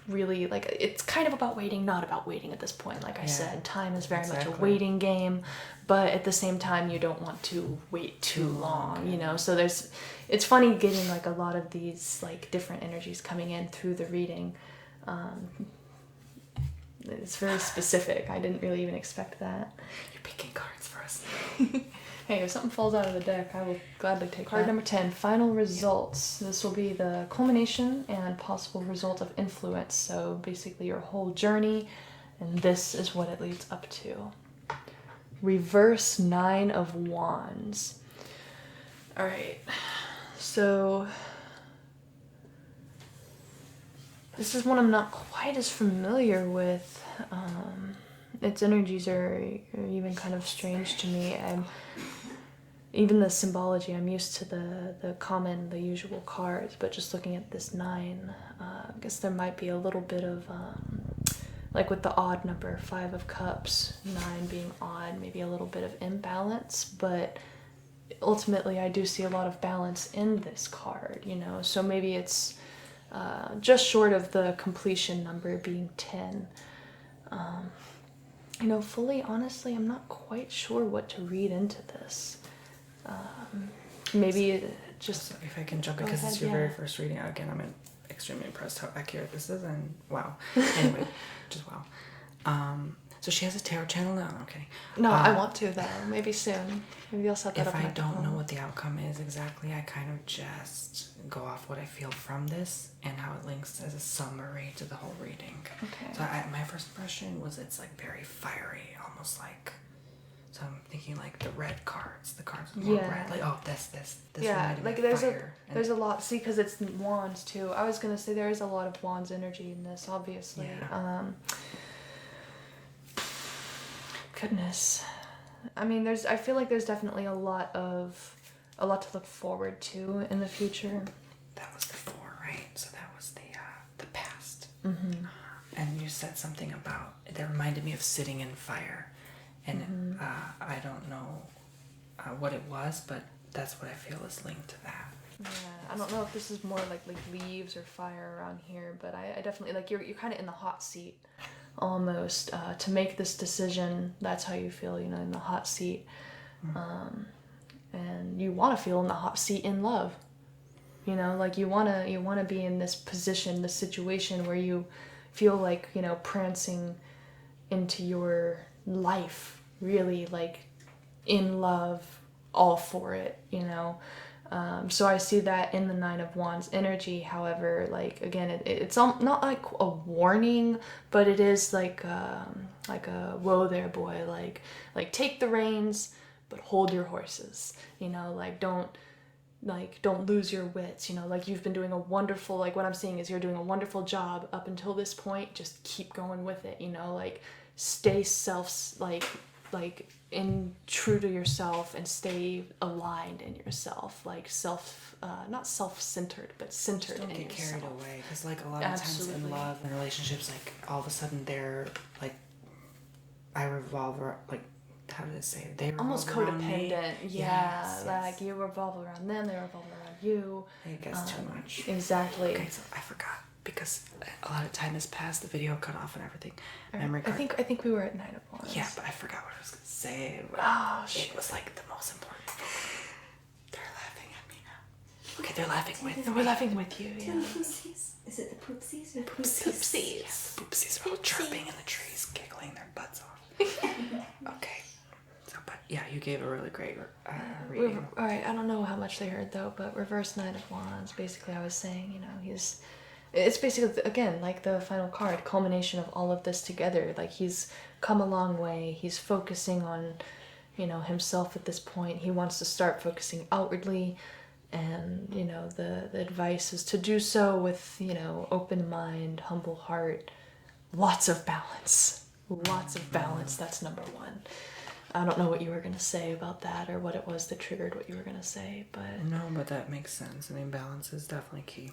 really, like it's kind of about waiting, not about waiting at this point. Like I said, time is very much a waiting game, but at the same time you don't want to wait too long, you know. So it's funny getting like a lot of these like different energies coming in through the reading. It's very specific. I didn't really even expect that. You're picking cards for us fast. Hey, if something falls out of the deck, I will gladly take card number 10, final results. This will be the culmination and possible result of influence. So basically your whole journey, and this is what it leads up to. Reverse 9 of Wands. All right, so this is one I'm not quite as familiar with. Its energies are even kind of strange to me. Even the symbology, I'm used to the common, the usual cards, but just looking at this 9, I guess there might be a little bit of, like with the odd number, 5 of Cups, 9 being odd, maybe a little bit of imbalance, but ultimately I do see a lot of balance in this card, you know, so maybe it's just short of the completion number being 10. You know, fully honestly, I'm not quite sure what to read into this. Maybe just... So if I can jump in, because it's your very first reading. Again, I'm extremely impressed how accurate this is, and wow. Anyway, just wow. So she has a tarot channel now? Okay. No, I want to, though. Maybe soon. Maybe I'll set that up. If I don't know what the outcome is exactly, I kind of just go off what I feel from this and how it links as a summary to the whole reading. Okay. So my first impression was it's like very fiery, almost like... So I'm thinking like the red cards, the cards with more red. Like, oh, this yeah, reminded like me of there's a lot. See, because it's wands too. I was gonna say there is a lot of wands energy in this, obviously. Yeah. Goodness, I mean, I feel like there's definitely a lot to look forward to in the future. That was the 4, right? So that was the past. Mm-hmm. And you said something about that reminded me of sitting in fire, and I don't know what it was, but that's what I feel is linked to that. Yeah, I don't know if this is more like leaves or fire around here, but I definitely like you're kind of in the hot seat. Almost to make this decision. That's how you feel, you know, in the hot seat. And you want to feel in the hot seat in love, you know, like you want to be in this position, this situation where you feel like, you know, prancing into your life, really like in love, all for it, you know. So I see that in the 9 of Wands energy. However, like again, it's not like a warning, but it is like a whoa there, boy. Like take the reins, but hold your horses. You know, don't lose your wits. You know, like you've been doing a wonderful. Like what I'm seeing is you're doing a wonderful job up until this point. Just keep going with it. You know, like stay in true to yourself and stay aligned in yourself, like not self-centered, but centered in yourself. Don't get carried away, because like a lot of times in love and relationships, like all of a sudden they're like, I revolve around, like, how did it say it? They almost codependent. Yeah, yes, like you revolve around them, they revolve around you. It gets too much. Exactly. Okay, so I forgot, because a lot of time has passed, the video cut off and everything. Right. Memory card. I think we were at 9 of Wands. Yeah, but I forgot what I was gonna say. Oh, shit. It was like the most important thing. They're laughing at me now. Okay, they're laughing with me. We're laughing with you, yeah. Poopsies? Is it the poopsies or Poopsies. Yes, the poopsies are all chirping in the trees, giggling their butts off. Okay. So, but yeah, you gave a really great reading. All right, I don't know how much they heard though, but reverse 9 of Wands. Basically, I was saying, you know, it's basically, again, like the final card, culmination of all of this together. Like he's come a long way. He's focusing on, you know, himself at this point. He wants to start focusing outwardly, and, you know, the advice is to do so with, you know, open mind, humble heart, lots of balance. Lots of balance, that's number 1. I don't know what you were going to say about that, or what it was that triggered what you were going to say, but... No, but that makes sense. I mean, balance is definitely key.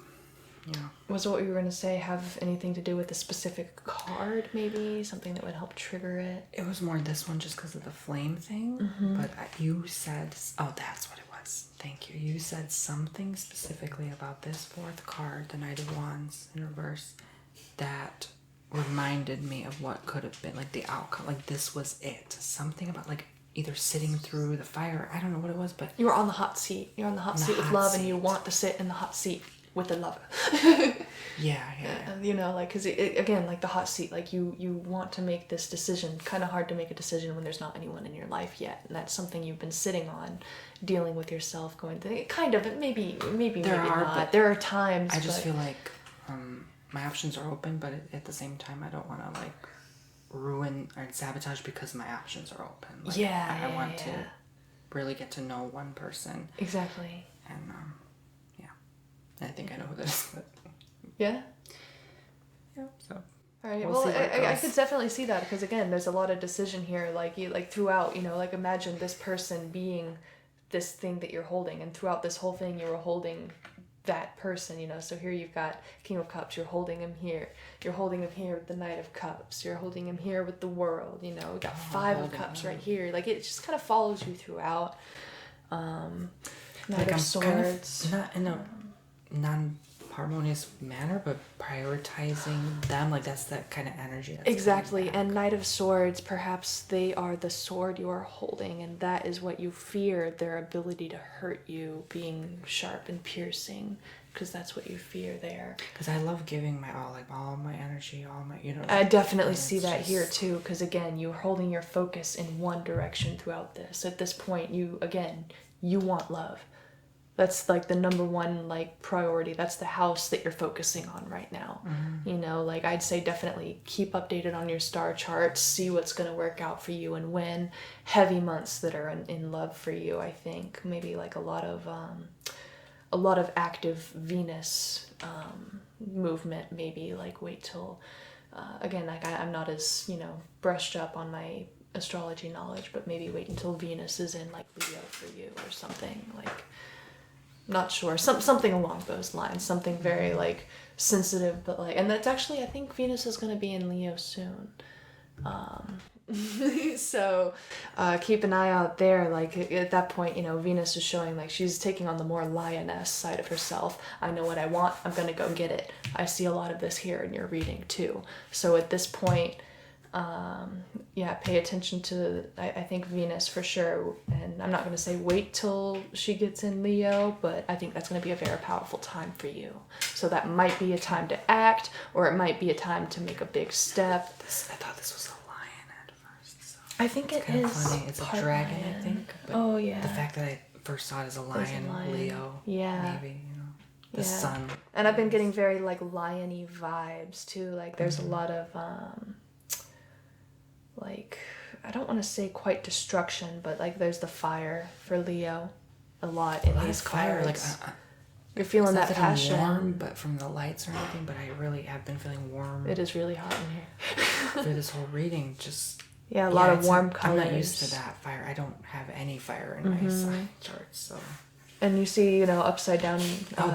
Yeah. Was what you were going to say have anything to do with a specific card, maybe? Something that would help trigger it? It was more this one just because of the flame thing. Mm-hmm. But you said... Oh, that's what it was. Thank you. You said something specifically about this 4th card, the Knight of Wands in reverse, that reminded me of what could have been, like the outcome. Like this was it. Something about like either sitting through the fire. I don't know what it was, but... You were on the hot seat. You're on the hot seat with love, and you want to sit in the hot seat with the lover. Yeah. You know, like, because again, like the hot seat, like you want to make this decision. Kind of hard to make a decision when there's not anyone in your life yet, and that's something you've been sitting on, dealing with yourself, going through. Kind of, maybe not. There are times. I just feel like my options are open, but at the same time, I don't want to like ruin or sabotage because my options are open. Like, I want to really get to know one person. Exactly. And I think I know who that is. But yeah. So. All right. Well, I could definitely see that because again, there's a lot of decision here. Like throughout, you know, like imagine this person being this thing that you're holding, and throughout this whole thing, you were holding that person. You know, so here you've got King of Cups. You're holding him here. You're holding him here with the Knight of Cups. You're holding him here with the World. You know, we got Five of Cups right here. Like it just kind of follows you throughout. Knight of Swords. Kind of not in a non-harmonious manner, but prioritizing them, like that's that kind of energy. Exactly. And Knight of Swords, perhaps they are the sword you are holding, and that is what you fear, their ability to hurt you, being sharp and piercing, because that's what you fear there. Because I love giving my all my energy, all my, you know. I definitely see that here too, because again, you're holding your focus in one direction throughout this. At this point, you want love. That's like the number one like priority. That's the house that you're focusing on right now. Mm-hmm. You know, like I'd say definitely keep updated on your star charts, see what's going to work out for you and when. Heavy months that are in love for you, I think. Maybe like a lot of active Venus movement, maybe like wait till again, like I'm not as, you know, brushed up on my astrology knowledge, but maybe wait until Venus is in like Leo for you or something, like not sure, something along those lines, something very like sensitive, but like, and that's actually, I think Venus is going to be in Leo soon. So keep an eye out there. Like at that point, you know, Venus is showing like she's taking on the more lioness side of herself. I know what I want, I'm going to go get it. I see a lot of this here in your reading too. So at this point, pay attention to, I think Venus for sure. And I'm not going to say wait till she gets in Leo, but I think that's going to be a very powerful time for you. So that might be a time to act, or it might be a time to make a big step. I thought this was a lion at first. So I think it's kind of funny. It's a dragon, lion. I think. But the fact that I first saw it as a lion, Leo, maybe, you know, the sun. And I've been getting very like lion-y vibes too. Like there's a lot of like, I don't want to say quite destruction, but like there's the fire for Leo a lot in these cards. Like you're feeling that passion. I'm warm, but from the lights or anything, but I really have been feeling warm. It is really hot in here. Through this whole reading, just a lot of warm colors. I'm not used to that fire. I don't have any fire in my sign charts, so. And you see, you know, upside down.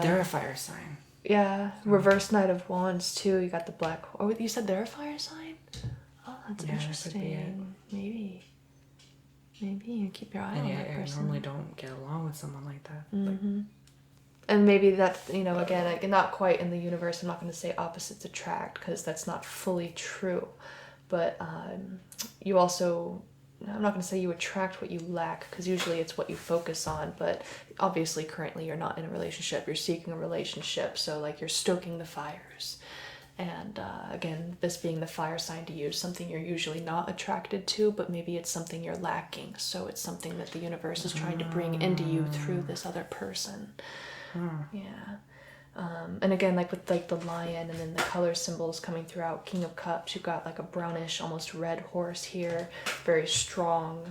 They're a fire sign. Yeah, reverse Knight of Wands too. You got the black. Oh, you said they're a fire sign? Oh, that's interesting. Maybe you keep your eye on that person. I normally don't get along with someone like that. Mm-hmm. And maybe that, you know, again, like, not quite in the universe. I'm not going to say opposites attract because that's not fully true. But you also, I'm not going to say you attract what you lack because usually it's what you focus on. But obviously currently you're not in a relationship. You're seeking a relationship. So like you're stoking the fires. And again, this being the fire sign to you, something you're usually not attracted to, but maybe it's something you're lacking. So it's something that the universe is trying to bring into you through this other person. Yeah. And again, like with like the lion and then the color symbols coming throughout, King of Cups, you've got like a brownish, almost red horse here. Very strong,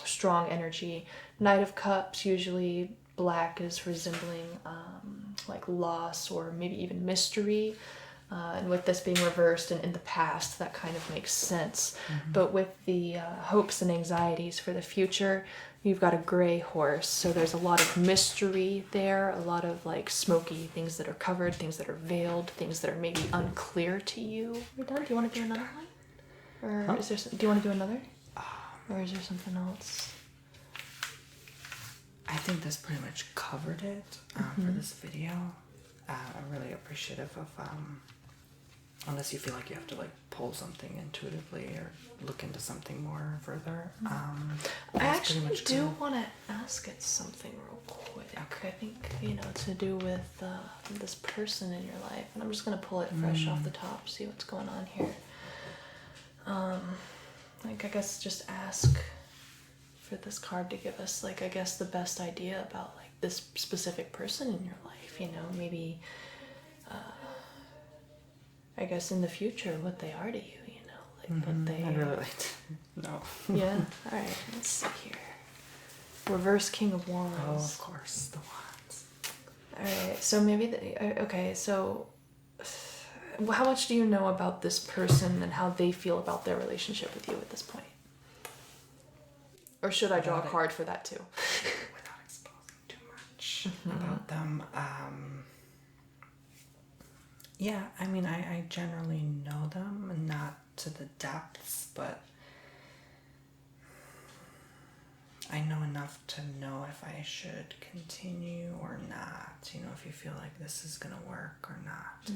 strong energy. Knight of Cups, usually black is resembling like loss or maybe even mystery. And with this being reversed and in the past, that kind of makes sense. Mm-hmm. But with the hopes and anxieties for the future, you've got a gray horse. So there's a lot of mystery there, a lot of like smoky things that are covered, things that are veiled, things that are maybe unclear to you. Are we done? Do you want to do another one? Or is there? Do you want to do another? Or is there something else? I think this pretty much covered it for this video. I'm really appreciative of unless you feel like you have to like pull something intuitively or look into something more further. I actually do want to ask it something real quick. Okay. I think, to do with this person in your life. And I'm just going to pull it fresh off the top, see what's going on here. I guess just ask for this card to give us, I guess the best idea about, this specific person in your life, maybe, I guess in the future, what they are to you, what they... I'd really like to know. Yeah? Alright, let's see here. Reverse King of Wands. Oh, of course, the Wands. Alright, so maybe, okay, so how much do you know about this person and how they feel about their relationship with you at this point? Or should I draw a card for that too? Without exposing too much about them. Yeah, I mean, I generally know them, not to the depths, but I know enough to know if I should continue or not. If you feel like this is going to work or not.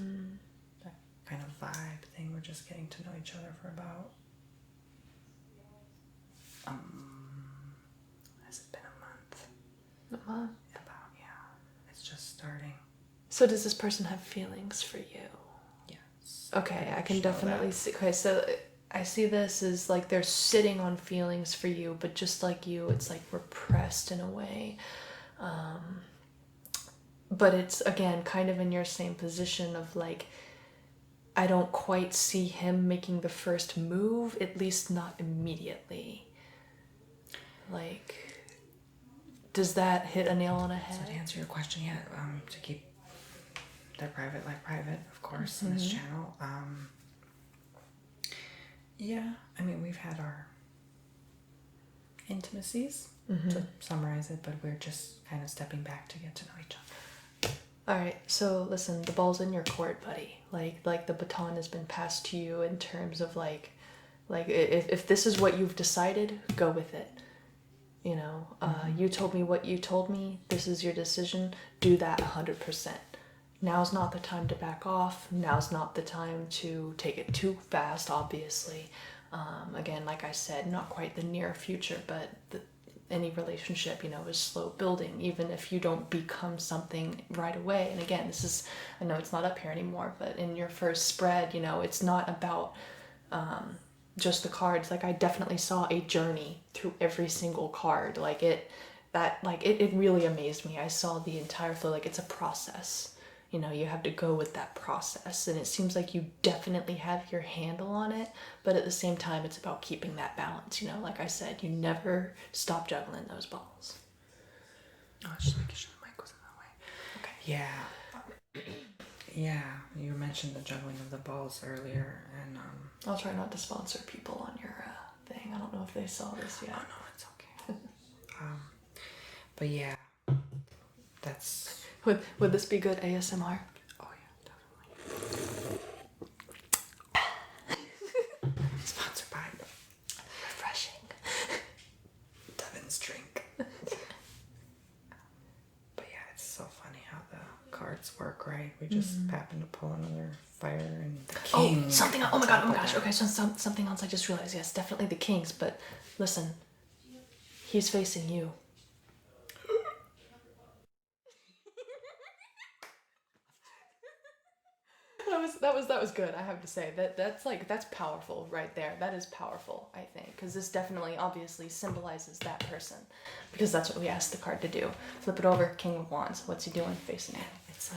That kind of vibe thing. We're just getting to know each other for about... has it been a month? A month? About, yeah. It's just starting. So does this person have feelings for you? Yes. Okay, I can definitely see. Okay, so I see this as they're sitting on feelings for you, but just like you, it's repressed in a way. But it's, again, kind of in your same position of I don't quite see him making the first move, at least not immediately. Does that hit a nail on a head? So to answer your question, yeah, to keep their private life private, of course, in this channel. Yeah, I mean, we've had our intimacies, to summarize it, but we're just kind of stepping back to get to know each other. All right, so listen, the ball's in your court, buddy. Like the baton has been passed to you in terms of if this is what you've decided, go with it. You told me what you told me. This is your decision. Do that 100%. Now's not the time to back off. Now's not the time to take it too fast, obviously. Again, like I said, not quite the near future, but any relationship, is slow building, even if you don't become something right away. And again, I know it's not up here anymore, but in your first spread, it's not about just the cards. I definitely saw a journey through every single card. It really amazed me. I saw the entire flow. It's a process. You have to go with that process, and it seems like you definitely have your handle on it, but at the same time, it's about keeping that balance. Like I said, you never stop juggling those balls. Oh, just making sure the mic wasn't that way. Okay. Yeah. Yeah, you mentioned the juggling of the balls earlier, and I'll try not to sponsor people on your thing. I don't know if they saw this yet. Oh no, it's okay. But yeah, that's... Would this be good ASMR? Oh yeah, definitely. Sponsored by Refreshing Devin's drink. But yeah, it's so funny how the cards work, right? We just happen to pull another fire and the king. Oh, something else. Oh my gosh. Okay, so something else I just realized. Yes, definitely the kings, but listen. He's facing you. That was good. I have to say that's powerful right there. That is powerful, I think, because this definitely, obviously, symbolizes that person, because that's what we asked the card to do. Flip it over, King of Wands. What's he doing facing it? It's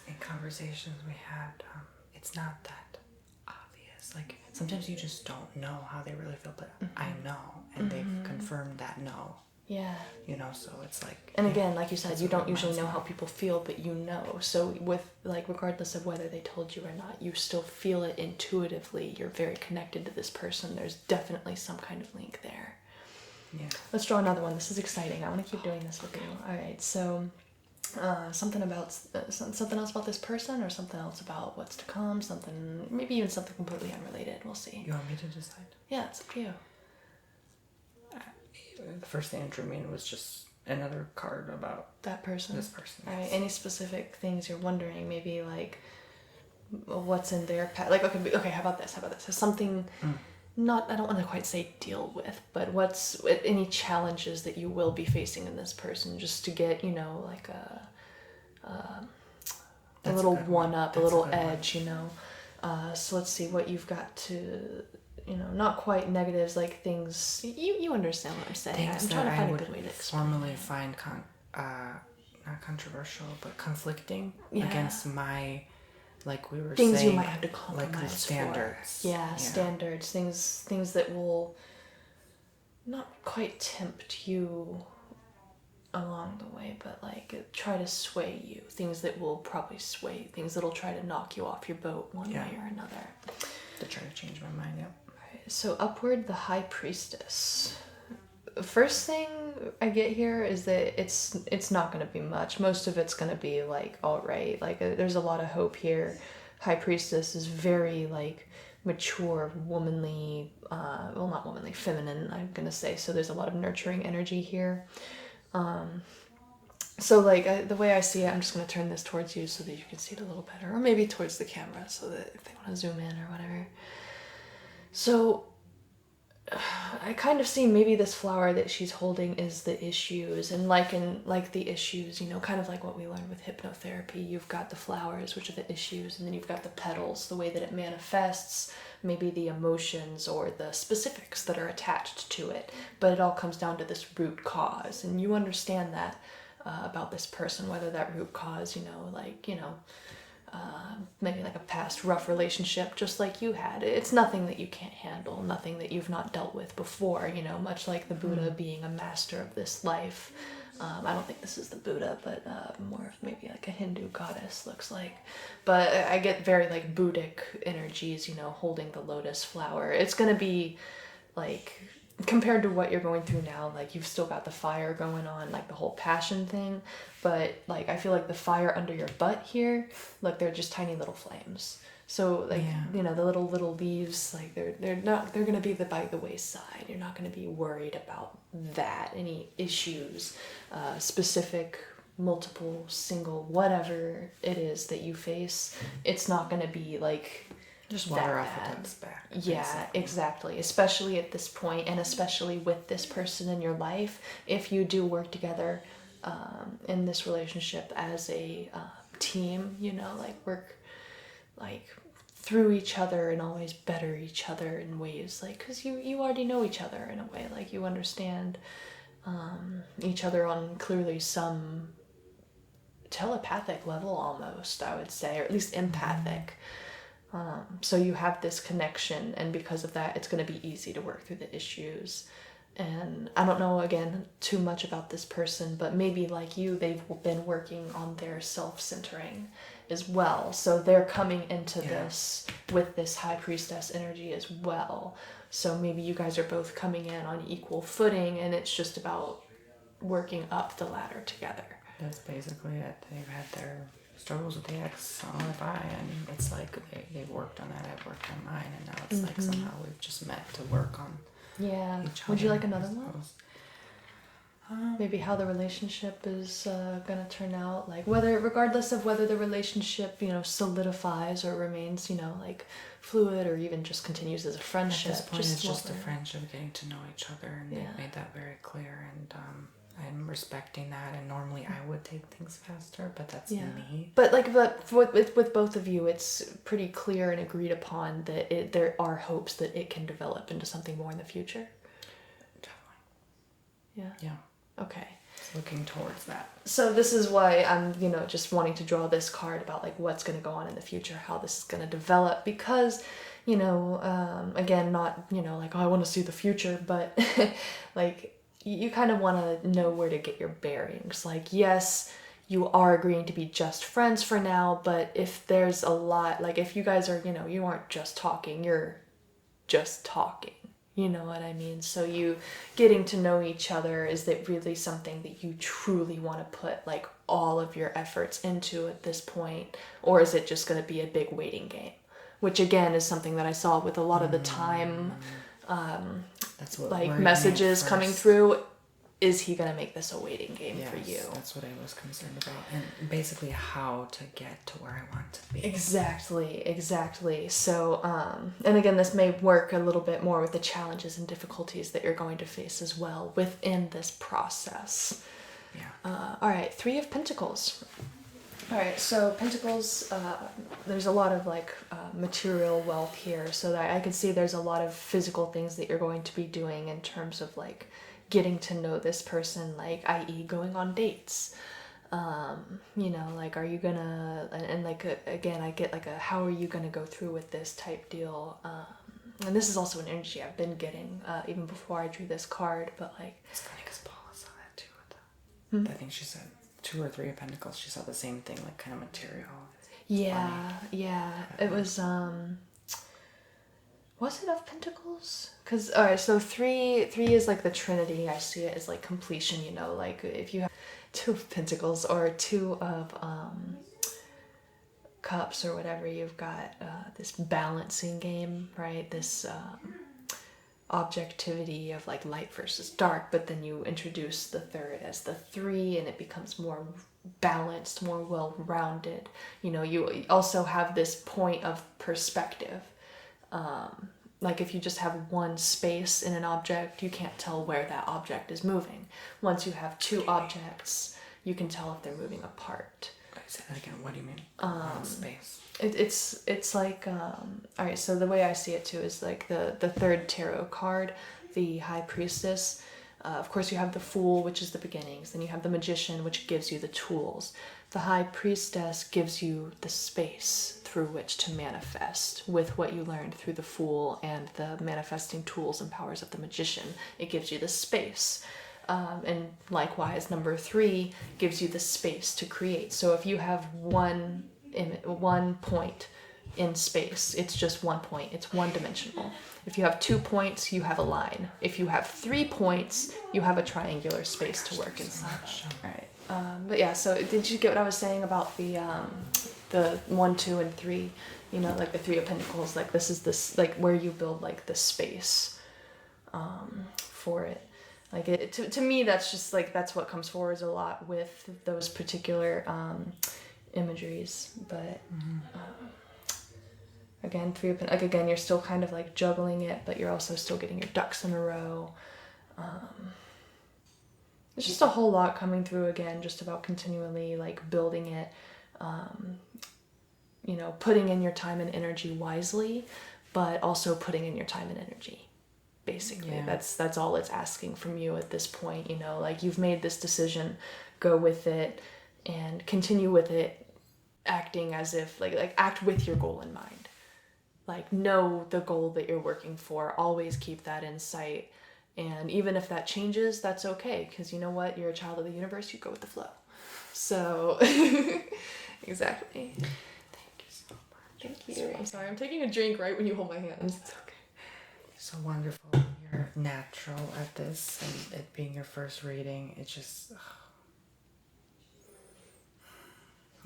in conversations we had, it's not that obvious. Sometimes you just don't know how they really feel, but I know, and they've confirmed that no. Yeah. So it's and again, like you said, you don't usually know how people feel, but so with regardless of whether they told you or not, you still feel it intuitively. You're very connected to this person. There's definitely some kind of link there. Yeah. Let's draw another one. This is exciting. I want to keep doing this with you. All right. So something else about this person, or something else about what's to come, maybe even something completely unrelated. We'll see. You want me to decide? Yeah, it's up to you. The first thing that drew me in was just another card about that person. This person. All right. Any specific things you're wondering? Maybe what's in their past. Like, okay, how about this? So something, not, I don't want to quite say deal with, but what's any challenges that you will be facing in this person, just to get, you know, like a little one-up, a little edge, you know. So let's see what you've got to, you know, not quite negatives, like things, you understand what I'm saying. Things I'm trying to that find I a good way to explain formally it. find not controversial, but conflicting against my, like we were things saying, you might have to compromise like the standards. for. Yeah, standards, things that will not quite tempt you along the way, but like try to sway you. Things that will probably sway, things that'll try to knock you off your boat one way or another. To try to change my mind, yep. So upward, the High Priestess. First thing I get here is that it's not going to be much. Most of it's going to be like, all right, like there's a lot of hope here. High Priestess is very like mature, womanly, well, not womanly, feminine, I'm going to say. So there's a lot of nurturing energy here. So like the way I see it, I'm just going to turn this towards you so that you can see it a little better, or maybe towards the camera so that if they want to zoom in or whatever. So I kind of see maybe this flower that she's holding is the issues, and like the issues, you know, kind of like what we learned with hypnotherapy. You've got the flowers, which are the issues, and then you've got the petals, the way that it manifests, maybe the emotions or the specifics that are attached to it. But it all comes down to this root cause, and you understand that about this person, whether that root cause, you know, like, you know, maybe like a past rough relationship just like you had. It's nothing that you can't handle, nothing that you've not dealt with before, you know, much like the Buddha being a master of this life. I don't think this is the Buddha, but more of maybe like a Hindu goddess looks like. But I get very like Buddhic energies, you know, holding the lotus flower. It's going to be like, compared to what you're going through now, like you've still got the fire going on, like the whole passion thing, but like I feel like the fire under your butt here, look, they're just tiny little flames. So like, you know, the little leaves, like they're gonna be by the wayside. You're not gonna be worried about that, any issues, specific, multiple, single, whatever it is that you face. It's not gonna be like just water off a duck's back. Yeah, basically. Exactly. Especially at this point, and especially with this person in your life, if you do work together in this relationship as a team, you know, like work like through each other and always better each other in ways, like, because you already know each other in a way, like you understand each other on clearly some telepathic level almost, I would say, or at least empathic. So you have this connection, and because of that, it's going to be easy to work through the issues. And I don't know, again, too much about this person, but maybe like you, they've been working on their self-centering as well. So they're coming into this with this High Priestess energy as well. So maybe you guys are both coming in on equal footing, and it's just about working up the ladder together. That's basically it. They've had their struggles with the ex, so have I, and it's like they've worked on that, I've worked on mine, and now it's like somehow we've just met to work on each other. Would you like another one? Maybe how the relationship is gonna turn out, like regardless of whether the relationship, you know, solidifies or remains, you know, like fluid, or even just continues as a friendship. At this point, it's just a friendship, getting to know each other, and they've made that very clear, and I'm respecting that. And normally I would take things faster, but that's me. But with both of you, it's pretty clear and agreed upon that there are hopes that it can develop into something more in the future. Definitely. Yeah. Okay. Looking towards that. So this is why I'm, you know, just wanting to draw this card about like what's going to go on in the future, how this is going to develop, because, you know, again, not, you know, like, oh, I want to see the future, but like you kind of want to know where to get your bearings. Like, yes, you are agreeing to be just friends for now, but if there's a lot, like if you guys are, you know, you aren't just talking, you're just talking. You know what I mean? So you getting to know each other, is that really something that you truly want to put like all of your efforts into at this point? Or is it just going to be a big waiting game? Which again is something that I saw with a lot of the time, That's what like messages coming through. is he going to make this a waiting game for you? That's what I was concerned about. And basically how to get to where I want to be. Exactly. So, and again, this may work a little bit more with the challenges and difficulties that you're going to face as well within this process. Yeah. All right, 3 of Pentacles. All right, so Pentacles, there's a lot of like material wealth here, so that I can see there's a lot of physical things that you're going to be doing in terms of like getting to know this person, like i.e. going on dates. You know, like, are you gonna, and like, again, I get like a, how are you gonna go through with this type deal? And this is also an energy I've been getting, even before I drew this card, but like. It's funny because Paula saw that too with the, I think she said 2 or 3 of Pentacles. She saw the same thing, like kind of material. Yeah. It was it of Pentacles? Because, all right, so three is like the Trinity. I see it as like completion, you know, like if you have 2 of Pentacles or 2 of Cups or whatever, you've got this balancing game, right? This objectivity of like light versus dark, but then you introduce the 3rd as the 3 and it becomes more balanced, more well-rounded. You know, you also have this point of perspective. Like if you just have one space in an object, you can't tell where that object is moving. Once you have 2 objects, you can tell if they're moving apart. Say that again. What do you mean? Space. It's like all right. So the way I see it too is like the 3rd tarot card, the High Priestess. Of course, you have the Fool, which is the beginnings. Then you have the Magician, which gives you the tools. The High Priestess gives you the space through which to manifest with what you learned through the Fool and the manifesting tools and powers of the Magician. It gives you the space. And likewise, number 3 gives you the space to create. So if you have one point in space, it's just 1 point. It's one-dimensional. If you have 2 points, you have a line. If you have 3 points, you have a triangular space to work inside. All right. But yeah, so did you get what I was saying about the 1, 2, and 3? You know, like the 3 of Pentacles. Like this is this like where you build like the space for it. Like to me, that's just like that's what comes forward a lot with those particular imageries. But again, 3 of like again, you're still kind of like juggling it, but you're also still getting your ducks in a row. It's just a whole lot coming through again, just about continually like building it. You know, putting in your time and energy wisely, but also putting in your time and energy. Basically, that's all it's asking from you at this point. You know, like you've made this decision, go with it, and continue with it, acting as if like act with your goal in mind. Like know the goal that you're working for. Always keep that in sight, and even if that changes, that's okay. Because you know what, you're a child of the universe. You go with the flow. So, exactly. Thank you so much. Thank you. I'm sorry. I'm taking a drink right when you hold my hands. It's okay. So wonderful. You're natural at this, and it being your first reading, it just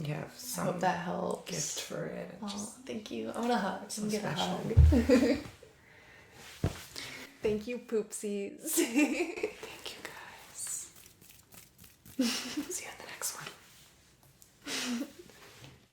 you have some I hope that helps. gift for it. Thank you. I want a hug. So Get special. a hug. Thank you, poopsies. Thank you, guys. See you in the next one.